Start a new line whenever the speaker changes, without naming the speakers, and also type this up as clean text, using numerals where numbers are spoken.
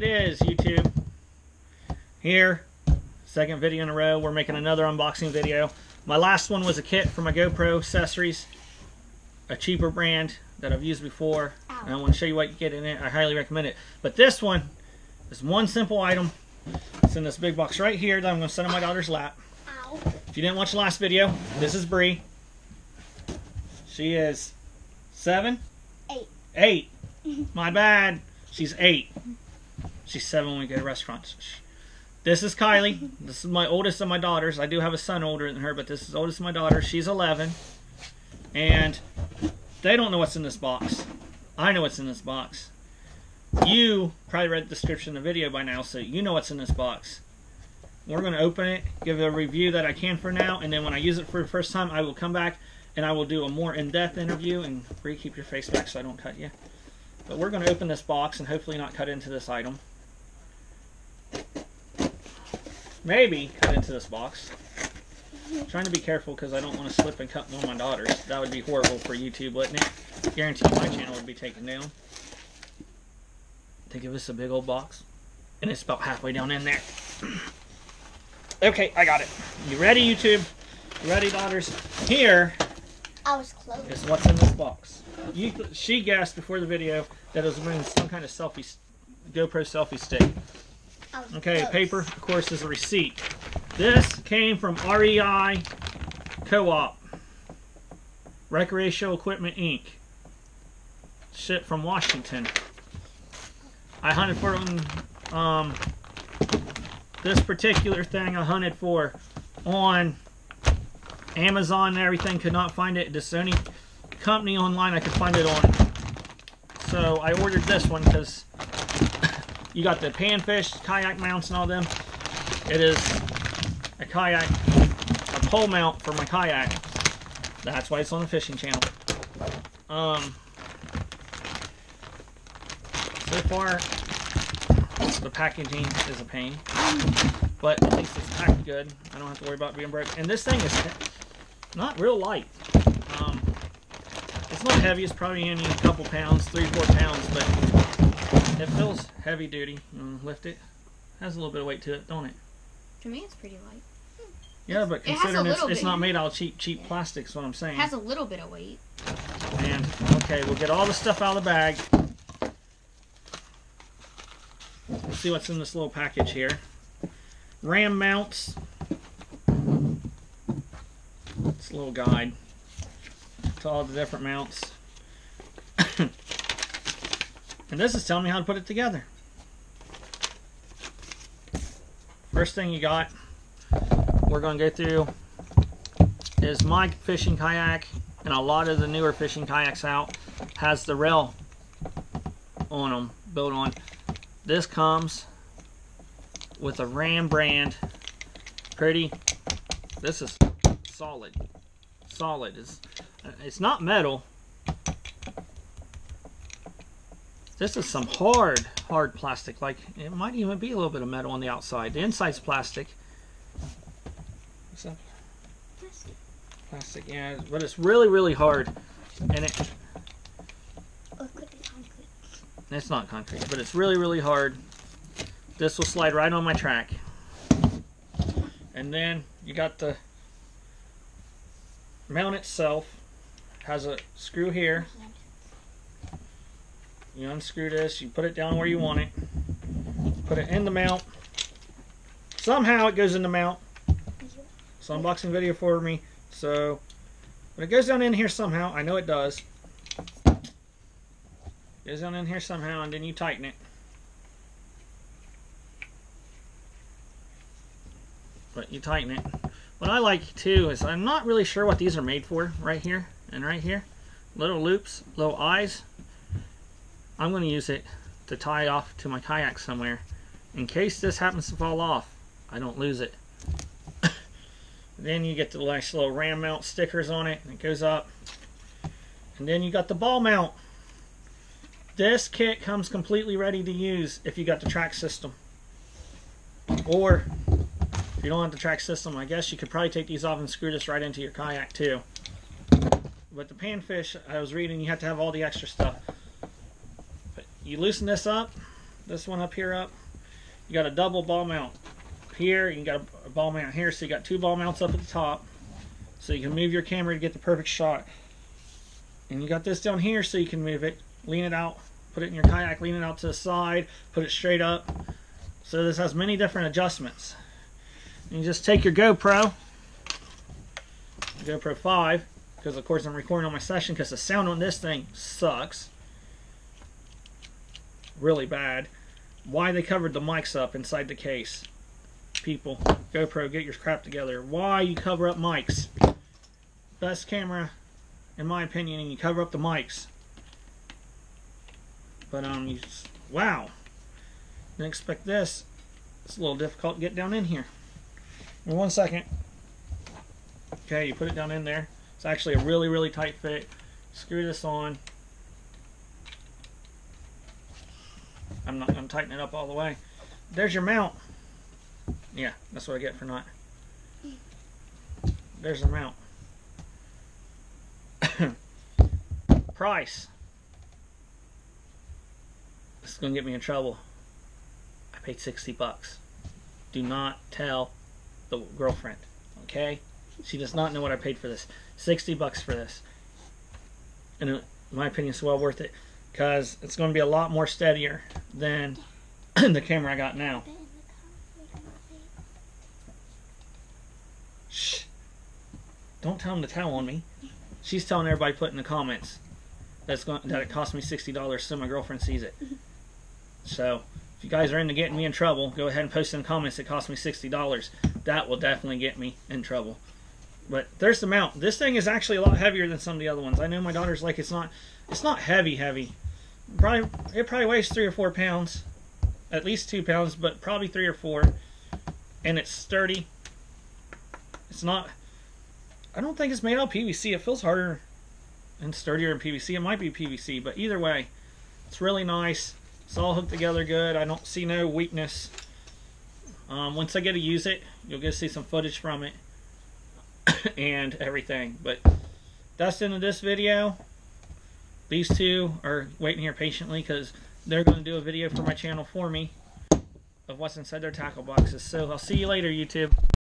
it is, YouTube. Here, second video in a row, we're making another unboxing video. My last one was a kit for my GoPro accessories, a cheaper brand that I've used before. And I want to show you what you get in it. I highly recommend it. But this one is one simple item. It's in this big box right here that I'm going to set on my daughter's lap.
Ow.
If you didn't watch the last video, this is Bree. She is 7?
8.
8. My bad. She's 8. She's 7 when we go to restaurants. This is Kylie. This is my oldest of my daughters. I do have a son older than her, but this is the oldest of my daughters. She's 11. And they don't know what's in this box. I know what's in this box. You probably read the description of the video by now, so you know what's in this box. We're going to open it, give it a review that I can for now, and then when I use it for the first time, I will come back and I will do a more in-depth interview. And Bree, keep your face back so I don't cut you. But we're going to open this box and hopefully not cut into this item. Maybe cut into this box. I'm trying to be careful because I don't want to slip and cut one of my daughters. That would be horrible for YouTube, wouldn't it? Guarantee my channel would be taken down. They give us a big old box. And it's about halfway down in there. Okay, I got it. You ready, YouTube? You ready, daughters? Here
I was close.
is what's in this box. She guessed before the video that it was some kind of selfie, GoPro selfie stick. Okay,
close.
paper, of course, is a receipt. This came from REI Co-op, Recreational Equipment Inc. Shipped from Washington. I hunted for this particular thing. I hunted for on Amazon and everything. Could not find it. This is the only company online I could find it on. So I ordered this one because you got the panfish, kayak mounts, and all them. It is a kayak, a pole mount for my kayak. That's why it's on the fishing channel. So far, the packaging is a pain, but at least it's packed good. I don't have to worry about being broke. And this thing is not real light. It's not heavy. It's probably only a couple pounds, 3-4 pounds, but it feels heavy duty. Lift it. Has a little bit of weight to it, don't it?
To me, it's pretty light.
Yeah, but
It has a
considering
little
it's
bit.
not made out of cheap plastic, is what I'm saying.
It has a little bit of weight.
And okay, we'll get all the stuff out of the bag. Let's see what's in this little package here. Ram mounts. It's a little guide to all the different mounts. And this is telling me how to put it together. First thing you got, we're going to go through, is my fishing kayak, and a lot of the newer fishing kayaks out has the rail on them, built on. This comes with a Ram brand. Pretty. This is solid. Solid. It's not metal. This is some hard plastic. Like, it might even be a little bit of metal on the outside. The inside's plastic. What's that?
Plastic.
Plastic, yeah. But it's really hard. And it...
Or it could be concrete.
It's not concrete, but it's really hard. This will slide right on my track. And then you got the mount itself. Has a screw here. You unscrew this, you put it down where you want it. Put it in the mount. Somehow it goes in the mount. It's an unboxing video for me. So, but it goes down in here somehow. I know it does. Goes down in here somehow, and then you tighten it. But you tighten it. What I like too is I'm not really sure what these are made for. Right here and right here, little loops, little eyes. I'm going to use it to tie off to my kayak somewhere, in case this happens to fall off. I don't lose it. Then you get the nice little Ram mount stickers on it, and it goes up. And then you got the ball mount. This kit comes completely ready to use if you got the track system. Or if you don't have the track system, I guess you could probably take these off and screw this right into your kayak too. But the panfish, I was reading, you have to have all the extra stuff. But you loosen this up, this one up here up, you got a double ball mount here. You got a ball mount here, so you got 2 ball mounts up at the top, so you can move your camera to get the perfect shot. And you got this down here, so you can move it, lean it out, put it in your kayak, lean it out to the side, put it straight up. So this has many different adjustments. And you just take your GoPro 5, because of course I'm recording on my session because the sound on this thing sucks really bad. Why they covered the mics up inside the case. People, GoPro, get your crap together. Why you cover up mics? Best camera, in my opinion, and you cover up the mics. But you just, wow, didn't expect this. It's a little difficult to get down in here. In 1 second. Okay, you put it down in there. It's actually a really, really tight fit. Screw this on. I'm not gonna tighten it up all the way. There's your mount. Yeah, that's what I get for not. There's the mount. Price. This is gonna get me in trouble. I paid 60 bucks. Do not tell the girlfriend, okay? She does not know what I paid for this. 60 bucks for this. And in my opinion, it's well worth it, because it's going to be a lot more steadier than the camera I got now. Shh. Don't tell them to tell on me. She's telling everybody, put in the comments that it cost me $60 so my girlfriend sees it. So if you guys are into getting me in trouble, go ahead and post in the comments it cost me $60. That will definitely get me in trouble. But there's the mount. This thing is actually a lot heavier than some of the other ones. I know my daughter's like, it's not heavy. It probably weighs 3 or 4 pounds. At least 2 pounds, but probably 3 or 4. And it's sturdy. It's not, I don't think it's made out of PVC. It feels harder and sturdier than PVC. It might be PVC, but either way, it's really nice. It's all hooked together good. I don't see no weakness. Once I get to use it, you'll get to see some footage from it and everything. But that's the end of this video. These two are waiting here patiently because they're going to do a video for my channel for me of what's inside their tackle boxes. So I'll see you later, YouTube.